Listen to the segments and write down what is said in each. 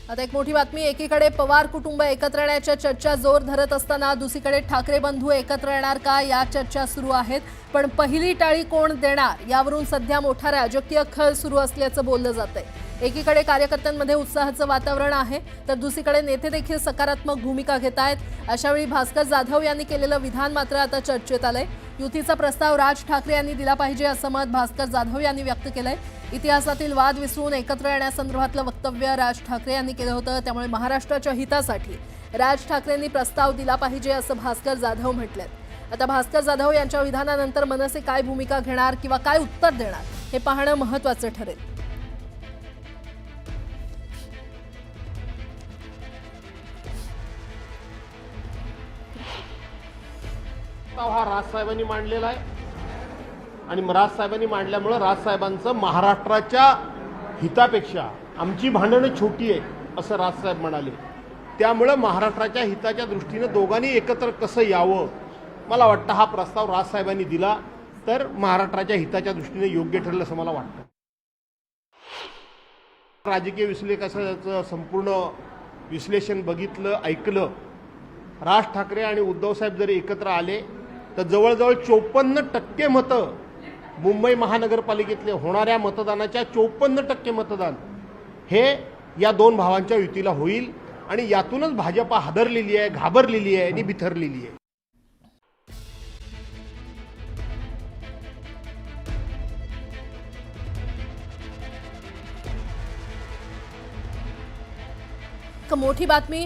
आता एक मोठी बातमी, एकीकडे पवार कुटुंब एकत्र येण्याच्या चर्चा जोर धरत असताना दुसरीकडे ठाकरे बंधू एकत्र येणार का या चर्चा सुरू आहेत। पण पहिली टाळी कोण देणार यावरून सध्या मोठा राजकीय खळ सुरू असल्याचं बोललं जातंय। एकीकडे कार्यकर्त्यांमध्ये उत्साहाचं वातावरण आहे तर दुसरीकडे नेते देखील सकारात्मक भूमिका घेत आहेत। अशावेळी भास्कर जाधव यांनी केलेलं विधान मात्र आता चर्चेत आलंय। युतीचा प्रस्ताव राज ठाकरे यांनी दिला पाहिजे असं मत भास्कर जाधव यांनी व्यक्त केलंय। इतिहासातील वाद विसरून एकत्र येण्यासंदर्भातलं वक्तव्य राज ठाकरे यांनी केलं होतं, त्यामुळे महाराष्ट्राच्या हितासाठी राज ठाकरेंनी प्रस्ताव दिला पाहिजे असं भास्कर जाधव म्हटलंय। आता भास्कर जाधव यांच्या विधानानंतर मनसे काय भूमिका घेणार किंवा काय उत्तर देणार हे पाहणं महत्त्वाचं ठरेल। हा राजसाहेबांनी मांडलेला आहे आणि राजसाहेबांनी मांडल्यामुळे राजसाहेबांचं महाराष्ट्राच्या हितापेक्षा आमची भांडणं छोटी आहे असं राजसाहेब म्हणाले। त्यामुळे महाराष्ट्राच्या हिताच्या दृष्टीने दोघांनी एकत्र कसं यावं, मला वाटतं हा प्रस्ताव राजसाहेबांनी दिला तर महाराष्ट्राच्या हिताच्या दृष्टीने योग्य ठरेल असं मला वाटतं। राजकीय विश्लेषकाचं संपूर्ण विश्लेषण बघितलं, ऐकलं। राज ठाकरे आणि उद्धव साहेब जर एकत्र आले तर जवळजवळ 54% मतं मुंबई महानगरपालिकेतले होणाऱ्या मतदानाच्या 54% मतदान हे या दोन भावांच्या युतीला होईल आणि यातूनच भाजपा हादरलेली आहे, घाबरलेली आहे आणि बिथरलेली आहे। मोठी बातमी,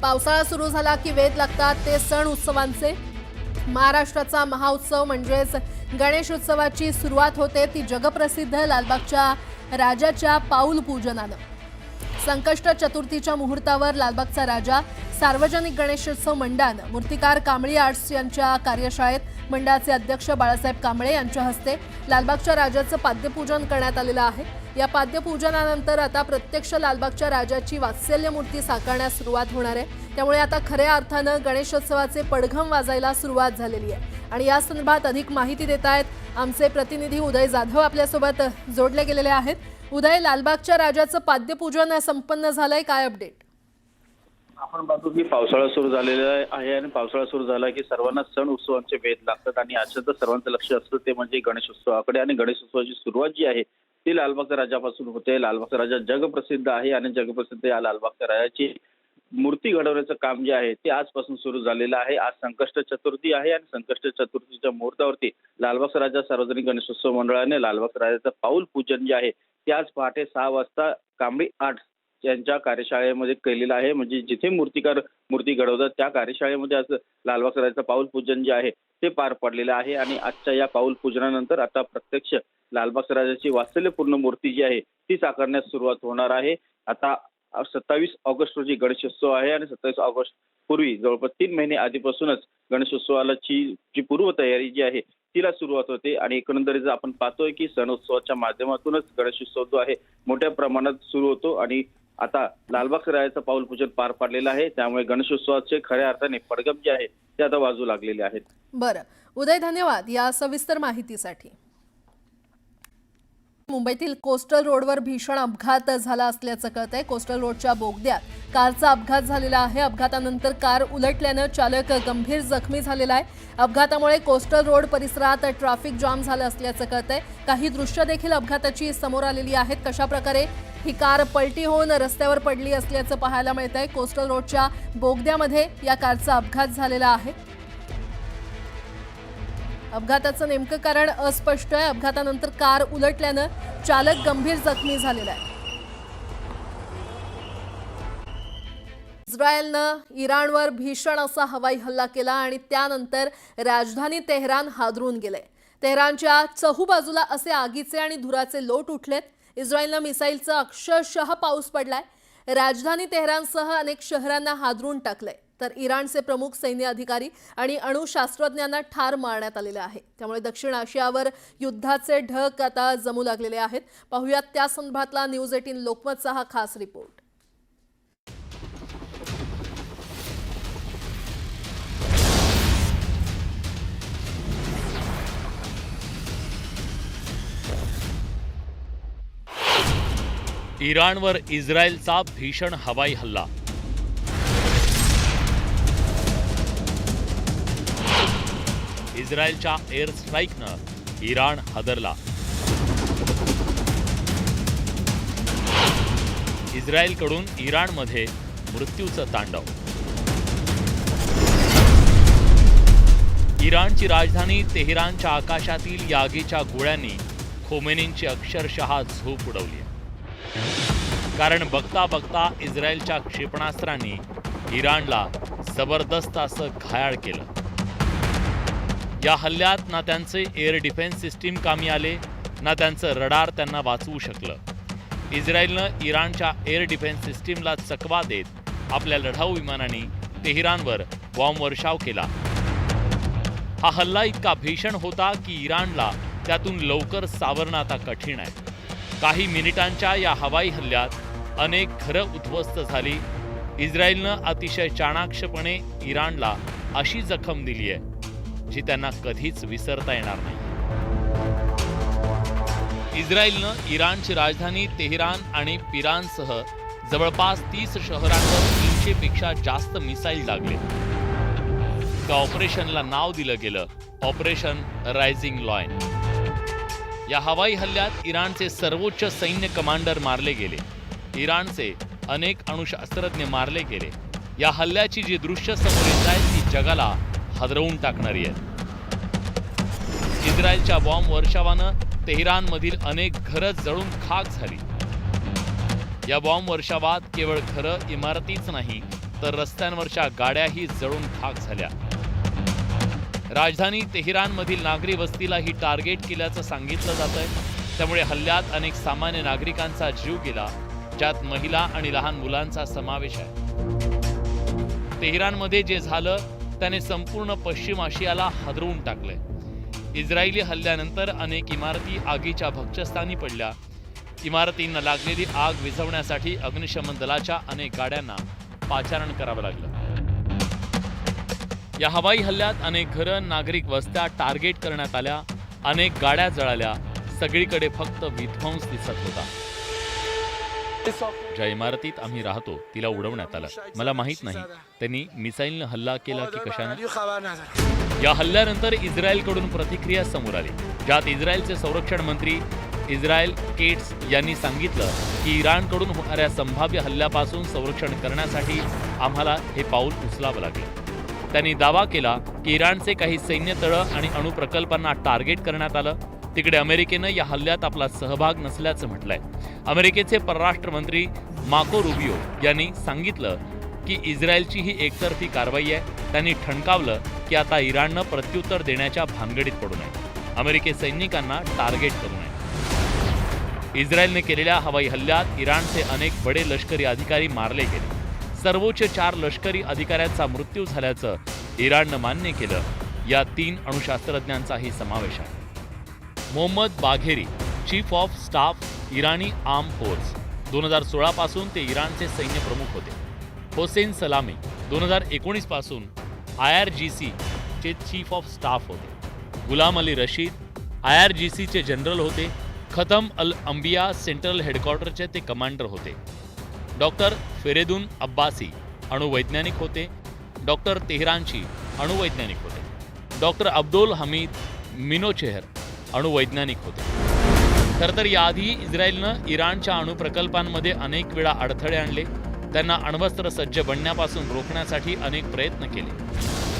पावसाळा सुरू झाला की वेध लागतात ते सण उत्सवांचे। महाराष्ट्राचा महाउत्सव म्हणजेच गणेश उत्सवाची सुरुवात होते ती जगप्रसिद्ध लालबागच्या राजाच्या पाऊल पूजनानं। संकष्ट चतुर्थीच्या मुहूर्तावर लालबागचा राजा सार्वजनिक गणेशोत्सव मंडळानं मूर्तिकार कांबळी आर्ट्स यांच्या कार्यशाळेत मंडळाचे अध्यक्ष बाळासाहेब कांबळे यांच्या हस्ते लालबागच्या राजाचं पाद्यपूजन करण्यात आलेलं आहे। या पाद्यपूजनानंतर आता प्रत्यक्ष लालबागच्या राजाची वात्सल्य मूर्ती साकारण्यास सुरुवात होणार आहे। त्यामुळे आता खऱ्या अर्थानं गणेशोत्सवाचे पडघम वाजायला सुरुवात झालेली आहे आणि या संदर्भात अधिक माहिती देत आहेत आमचे प्रतिनिधी उदय जाधव आपल्यासोबत जोडले गेलेले आहेत। उदय, लालबागच्या राजाचं पाद्यपूजन संपन्न झालंय, काय अपडेट? आपण पाहतो की पावसाळा सुरू झालेला आहे आणि पावसाळा सुरू झाला की सर्वांना सण उत्सवांचे वेध लागतात आणि अशात सर्वांचं लक्ष असतं ते म्हणजे गणेशोत्सवाकडे आणि गणेशोत्सवाची सुरुवात जी आहे ती लालबागच्या राजापासून होते। लालबागचा राजा जगप्रसिद्ध आहे आणि जगप्रसिद्ध या लालबागच्या राजाची मूर्ती घडवण्याचं काम जे आहे ते आजपासून सुरू झालेलं आहे। आज संकष्ट चतुर्थी आहे आणि संकष्ट चतुर्थीच्या मुहूर्तावरती लालबागचा राजा सार्वजनिक गणेशोत्सव मंडळाने लालबागच्या राजाचं पाऊल पूजन जे आहे ते आज पहाटे 6 वाजता कांबळी आर्ट्स यांच्या कार्यशाळेमध्ये केलेलं आहे। म्हणजे जिथे मूर्तिकार मूर्ती घडवतात त्या कार्यशाळेमध्ये आज लालबागच्या राजाचं पाऊल पूजन जे आहे ते पार पडलेलं आहे आणि आजच्या या पाऊल पूजनानंतर आता प्रत्यक्ष लालबागच्या राजाची वात्सल्यपूर्ण मूर्ती जी आहे ती साकारण्यास सुरुवात होणार आहे। आता 27 ऑगस्ट रोजी गणेशोत्सव आहे आणि 27 ऑगस्ट पूर्वी जवळपास 3 महिने आधीपासूनच गणेशोत्सवाला जी पूर्वतयारी जी आहे तिला सुरुवात होते आणि एकंदरीत आपण पाहतोय की सणोत्सवाच्या माध्यमातूनच गणेशोत्सव जो आहे मोठ्या प्रमाणात सुरू होतो आणि आता लालबागच्या राजाचं पाऊल पूजन पार पडलेलं आहे। त्यामुळे गणेशोत्सवाचे खऱ्या अर्थाने पडघम जे आहे ते आता वाजू लागलेले आहेत। बरं उदय, धन्यवाद या सविस्तर माहितीसाठी। मुंबईतील कोस्टल रोडवर भीषण अपघात झाला असल्याचं कळतंय। कोस्टल रोडच्या बोगद्यात कारचा अपघात झालेला आहे। अपघातानंतर कार उलटल्यानं चालक गंभीर जखमी झालेला आहे। अपघातामुळे कोस्टल रोड परिसरात ट्रॅफिक जाम झालं असल्याचं कळतंय। काही दृश्य देखील अपघाताची समोर आलेली आहेत। कशा प्रकारे ही कार पलटी होऊन रस्त्यावर पडली असल्याचं पाहायला मिळतंय। कोस्टल रोडच्या बोगद्यामध्ये या कारचा अपघात झालेला आहे। अपघाताचं नेमकं कारण अस्पष्ट आहे। अपघातानंतर कार उलटल्यानं चालक गंभीर जखमी झालेला आहे। इस्रायलनं इराणवर भीषण असा हवाई हल्ला केला आणि त्यानंतर राजधानी तेहरान हादरून गेले। तेहरानच्या चहूबाजूला असे आगीचे आणि धुराचे लोट उठलेत। इस्रायलनं मिसाईलचा अक्षरशः पाऊस पडलाय। राजधानी तेहरानसह अनेक शहरांना हादरून टाकलंय तर इराणचे प्रमुख सैन्य अधिकारी आणि अणुशास्त्रज्ञांना ठार मारण्यात आलेले आहे। त्यामुळे दक्षिण आशियावर युद्धाचे ढग आता जमू लागलेले आहेत। पाहूयात त्या संदर्भातला न्यूज 18 लोकमतचा हा खास रिपोर्ट। इराणवर इस्रायलचा भीषण हवाई हल्ला. इस्रायलच्या एअर स्ट्राईकनं इराण हादरला. इस्रायलकडून इराणमध्ये मृत्यूचं तांडव. इराणची राजधानी तेहरानच्या आकाशातील या आगीच्या गोळ्यांनी खोमेनींची अक्षरशः झोप उडवली. कारण बघता बघता इस्रायलच्या क्षेपणास्त्रांनी इराणला जबरदस्त असं घायाळ केलं. या हल्ल्यात ना त्यांचे एअर डिफेन्स सिस्टीम कामी आले, ना त्यांचं रडार त्यांना वाचवू शकलं. इस्रायलनं इराणच्या एअर डिफेन्स सिस्टीमला चकवा देत आपल्या लढाऊ विमानांनी तेहरानवर बॉम्ब वर्षाव केला. हा हल्ला इतका भीषण होता की इराणला त्यातून लवकर सावरणं आता कठीण आहे. काही मिनिटांच्या या हवाई हल्ल्यात अनेक घरं उद्ध्वस्त झाली. इस्रायलनं अतिशय चाणाक्षपणे इराणला अशी जखम दिली आहे जी त्यांना कधीच विसरता येणार नाही. इस्रायलनं इराणची राजधानी तेहरान आणि पिरानसह जवळपास 30 शहरांवर 300 पेक्षा जास्त मिसाईल लागले. त्या ऑपरेशनला नाव दिलं गेलं ऑपरेशन रायझिंग लॉयन. या हवाई हल्ल्यात इराणचे सर्वोच्च सैन्य कमांडर मारले गेले. इराणचे अनेक अणुशास्त्रज्ञ मारले गेले. या हल्ल्याची जी दृश्य समोर येत आहेत ती जगाला हादरवून टाकणारी आहेत. इस्रायलच्या बॉम्ब वर्षावानं तेहरानमधील अनेक घरं जळून खाक झाली. या बॉम्ब वर्षावात केवळ घरं इमारतीच नाही तर रस्त्यांवरच्या गाड्याही जळून खाक झाल्या. राजधानी तेहरानमधील नागरी वस्तीलाही टार्गेट केल्याचं सांगितलं जातंय. त्यामुळे हल्ल्यात अनेक सामान्य नागरिकांचा जीव गेला, ज्यात महिला आणि लहान मुलांचा समावेश आहे. तेहरानमध्ये जे झालं त्याने संपूर्ण पश्चिम आशियाला हादरवून टाकलंय. इस्रायली हल्ल्यानंतर अनेक इमारती आगीच्या भक्षस्थानी पडल्या. इमारतींना लागलेली आग विझवण्यासाठी अग्निशमन दलाच्या अनेक गाड्यांना पाचारण करावं लागलं. या हवाई हल्ल्यात अनेक घरं, नागरिक वस्त्या टार्गेट करण्यात आल्या. अनेक गाड्या जळाल्या. सगळीकडे फक्त विध्वंस दिसत होता. ज्या इमारतीत आम्ही राहतो तिला उडवण्यात आलं. मला माहित नाही त्यांनी मिसाईलनं हल्ला केला की कशानं. या हल्ल्यानंतर इस्रायलकडून प्रतिक्रिया समोर आली, ज्यात इस्रायलचे संरक्षण मंत्री इस्रायल केट्स यांनी सांगितलं की इराणकडून होणाऱ्या संभाव्य हल्ल्यापासून संरक्षण करण्यासाठी आम्हाला हे पाऊल उचलावं लागलं. त्यांनी दावा केला की इराणचे काही सैन्य तळं आणि अणुप्रकल्पांना टार्गेट करण्यात आलं. तिकडे अमेरिकेनं या हल्ल्यात आपला सहभाग नसल्याचं म्हटलंय. अमेरिकेचे परराष्ट्र मंत्री मार्को रुबियो यांनी सांगितलं की इस्रायलची ही एकतर्फी कारवाई आहे. त्यांनी ठणकावलं की आता इराणनं प्रत्युत्तर देण्याच्या भानगडीत पडू नये, अमेरिकी सैनिकांना टार्गेट करू नये. इस्रायलने केलेल्या हवाई हल्ल्यात इराणचे अनेक बडे लष्करी अधिकारी मारले गेले. सर्वोच्च 4 लष्करी अधिकाऱ्यांचा मृत्यू झाल्याचं इराणनं मान्य केलं. या 3 अणुशास्त्रज्ञांचाही समावेश आहे. Mohammed Bagheri, chief of staff Irani arm force, 2016 पासून ते इराणचे सैन्य प्रमुख होते. होसेन सलामी 2019 पासून IRGC चे चीफ ऑफ स्टाफ होते. गुलाम अली रशीद IRGC चे जनरल होते. खतम अल अंबिया सेंट्रल हेडक्वार्टरचे ते कमांडर होते. डॉक्टर फेरेदून अब्बासी अणुवैज्ञानिक होते. डॉक्टर तेहरानची अणुवैज्ञानिक होते. डॉक्टर अब्दुल हमीद मिनोचेहर अणुवैज्ञानिक होते. खरं तर याआधी इस्रायलनं इराणच्या अणुप्रकल्पांमध्ये अनेक वेळा अडथळे आणले. त्यांना अण्वस्त्र सज्ज बनण्यापासून रोखण्यासाठी अनेक प्रयत्न केले.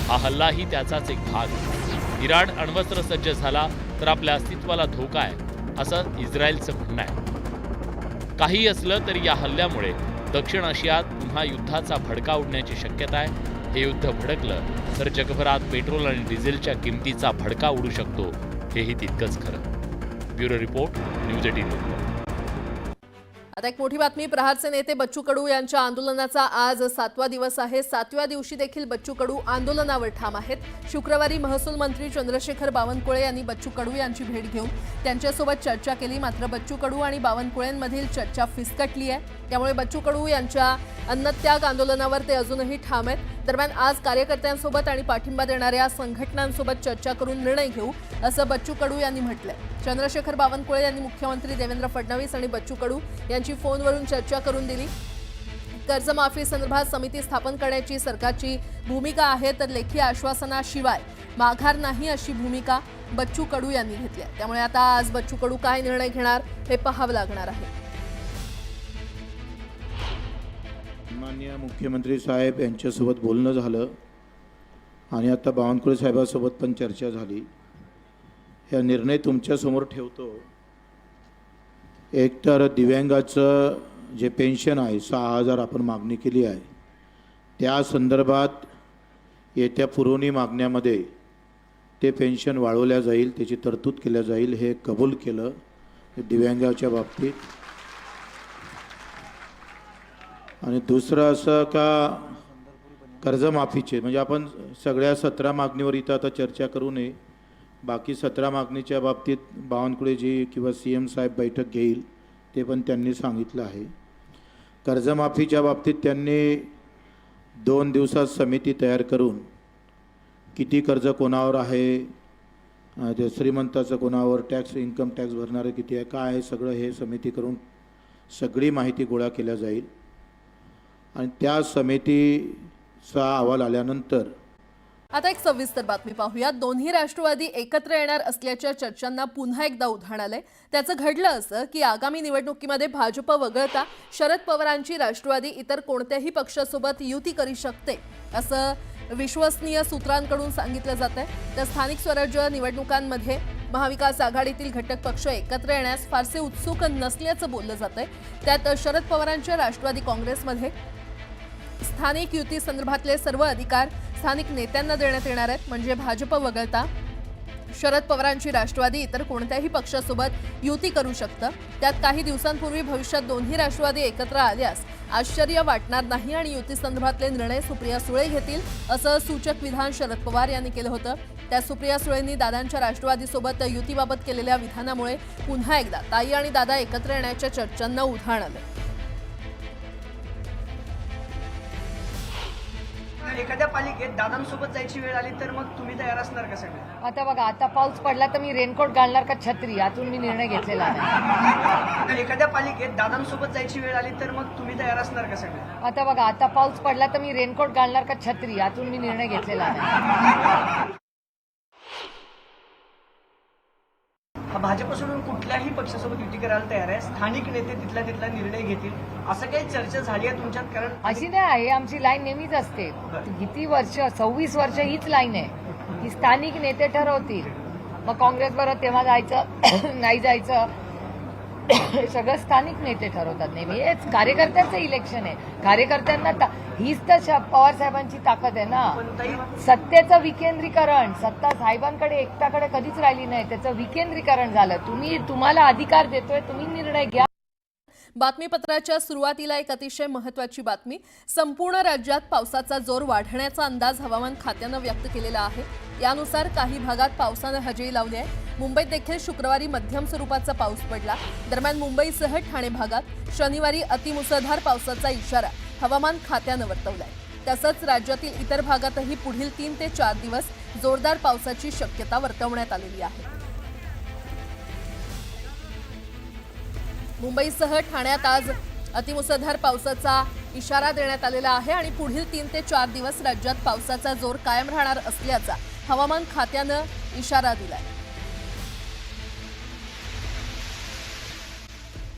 हा हल्लाही त्याचाच एक भाग आहे. इराण अण्वस्त्र सज्ज झाला तर आपल्या अस्तित्वाला धोका आहे असं इस्रायलचं म्हणणं आहे. काही असलं तरी या हल्ल्यामुळे दक्षिण आशियात पुन्हा युद्धाचा भडका उडण्याची शक्यता आहे. हे युद्ध भडकलं तर जगभरात पेट्रोल आणि डिझेलच्या किमतीचा भडका उडू शकतो, हेही तितकंच खरं. Bureau report, news 18. आता एक मोठी बातमी. प्रहारचे नेते बच्चू कडू यांच्या आंदोलनाचा आज 7वा दिवस आहे. 7व्या दिवशी देखील बच्चू कडू आंदोलनावर ठाम आहेत. शुक्रवारी महसूल मंत्री चंद्रशेखर बावनकुळे यांनी बच्चू कडू यांची भेट घेऊन त्यांच्यासोबत चर्चा केली. मात्र बच्चू कडू आणि बावनकुळेंमधील चर्चा फिसकटली आहे. त्यामुळे बच्चू कडू यांच्या अन्नत्याग आंदोलनावर ते अजूनही ठाम आहेत। दरम्यान आज कार्यकर्त्यांसोबत आणि पाठिंबा देणाऱ्या संघटनांसोबत चर्चा करून निर्णय घेऊ असं बच्चू कडू यांनी म्हटलंय। चंद्रशेखर बावनकुळे यांनी मुख्यमंत्री देवेंद्र फडणवीस आणि बच्चू कडू यांची फोनवरून चर्चा करून दिली। कर्जमाफी संदर्भात समिती स्थापन करण्याची सरकारची भूमिका आहे, तर लेखी आश्वासनाशिवाय माघार नाही अशी भूमिका बच्चू कडू यांनी घेतली आहे। त्यामुळे आता आज बच्चू कडू काय निर्णय घेणार हे पाहावं लागणार आहे। माननीय मुख्यमंत्री साहेब यांच्यासोबत बोलणं झालं आणि आता बावनकुळे साहेबांसोबत पण चर्चा झाली। हा निर्णय तुमच्यासमोर ठेवतो। एकतर दिव्यांगाचं जे पेन्शन आहे 6,000 आपण मागणी केली आहे, त्या संदर्भात येत्या पुरवणी मागण्यामध्ये ते पेन्शन वाढवल्या जाईल, त्याची तरतूद केल्या जाईल, हे कबूल केलं दिव्यांगाच्या बाबतीत। आणि दुसरं असं का कर्जमाफीचे म्हणजे आपण सगळ्या 17 मागणीवर इथं आता चर्चा करू नये, बाकी 17 मागणीच्या बाबतीत बावनकुळेजी किंवा CM साहेब बैठक घेईल ते पण त्यांनी सांगितलं आहे। कर्जमाफीच्या बाबतीत त्यांनी 2 दिवसात समिती तयार करून किती कर्ज कोणावर आहे, ते श्रीमंताचं कोणावर टॅक्स इन्कम टॅक्स भरणारे किती आहे, काय आहे, सगळं हे समिती करून सगळी माहिती गोळा केल्या जाईल आणि त्या समितीचा अहवाल आल्यानंतर आता एक सविस्तर बातमी पाहूया। दोन्ही राष्ट्रवादी एकत्र येणार असल्याच्या चर्चांना पुन्हा एकदा उधाण आलंय। त्याचं घडलं असं की आगामी निवडणुकीमध्ये भाजप वगळता शरद पवारांची राष्ट्रवादी इतर कोणत्याही पक्षासोबत युती करू शकते असं विश्वसनीय सूत्रांकडून सांगितलं जातंय। तर स्थानिक स्वराज्य निवडणुकांमध्ये महाविकास आघाडीतील घटक पक्ष एकत्र येण्यास फारसे उत्सुक नसल्याचं बोललं जातंय। त्यात शरद पवारांच्या राष्ट्रवादी काँग्रेसमध्ये स्थानिक युती संदर्भातले सर्व अधिकार स्थानिक नेत्यांना देण्यात येणार आहेत। म्हणजे भाजप वगळता शरद पवारांची राष्ट्रवादी इतर कोणत्याही पक्षासोबत युती करू शकतं। त्यात काही दिवसांपूर्वी भविष्यात दोन्ही राष्ट्रवादी एकत्र आल्यास आश्चर्य वाटणार नाही आणि युती संदर्भातले निर्णय सुप्रिया सुळे घेतील असं सूचक विधान शरद पवार यांनी केलं होतं। त्या सुप्रिया सुळेंनी दादांच्या राष्ट्रवादीसोबत युतीबाबत केलेल्या विधानामुळे पुन्हा एकदा ताई आणि दादा एकत्र येण्याच्या चर्चांना उधाण आलं। एखाद्या पालिकेत दादांसोबत जायची वेळ आली तर मग तुम्ही तयार असणार का सगळे? आता बघा, आता पाऊस पडला तर मी रेनकोट घालणार का छत्री, यातून मी निर्णय घेतलेला आहे। एखाद्या पालिकेत दादांसोबत जायची वेळ आली तर मग तुम्ही तयार असणार का सगळे? आता बघा, आता पाऊस पडला तर मी रेनकोट घालणार का छत्री, यातून मी निर्णय घेतलेला आहे। भाजप सोडून कुठल्याही पक्षासोबत युती करायला तयार आहे, स्थानिक नेते तिथला निर्णय घेतील असं काही चर्चा झाली आहे तुमच्यात? कारण अशी नाही आहे, आमची लाईन नेहमीच असते। किती वर्ष, 26 वर्ष हीच लाईन आहे की स्थानिक नेते ठरवतील, मग काँग्रेस बरोबर तेव्हा जायचं नाही जायचं सगळं स्थानिक नेते ठरवतात नेहमी। हेच कार्यकर्त्यांचं इलेक्शन आहे, कार्यकर्त्यांना हीच तर पवार साहेबांची ताकद आहे ना। सत्तेचं विकेंद्रीकरण, सत्ता साहेबांकडे एकट्याकडे कधीच राहिली नाही, त्याचं विकेंद्रीकरण झालं। तुम्हाला अधिकार देतोय, तुम्ही निर्णय घ्या। बातमीपत्राच्या सुरुवातीला एक अतिशय महत्त्वाची बातमी। संपूर्ण राज्यात पावसाचा जोर वाढण्याचा अंदाज हवामान खात्यानं व्यक्त केलेला आहे। यानुसार काही भागात पावसानं हजेरी लावली आहे। मुंबईत देखील शुक्रवारी मध्यम स्वरूपाचा पाऊस पडला। दरम्यान मुंबईसह ठाणे भागात शनिवारी अतिमुसळधार पावसाचा इशारा हवामान खात्यानं वर्तवलाय। तसंच राज्यातील इतर भागातही पुढील 3 ते 4 दिवस जोरदार पावसाची शक्यता वर्तवण्यात आलेली आहे। मुंबईसह ठाण्यात आज अतिमुसळधार पावसाचा इशारा देण्यात आलेला आहे आणि पुढील 3 ते 4 दिवस राज्यात पावसाचा जोर कायम राहणार असल्याचा हवामान खात्यानं इशारा दिलाय।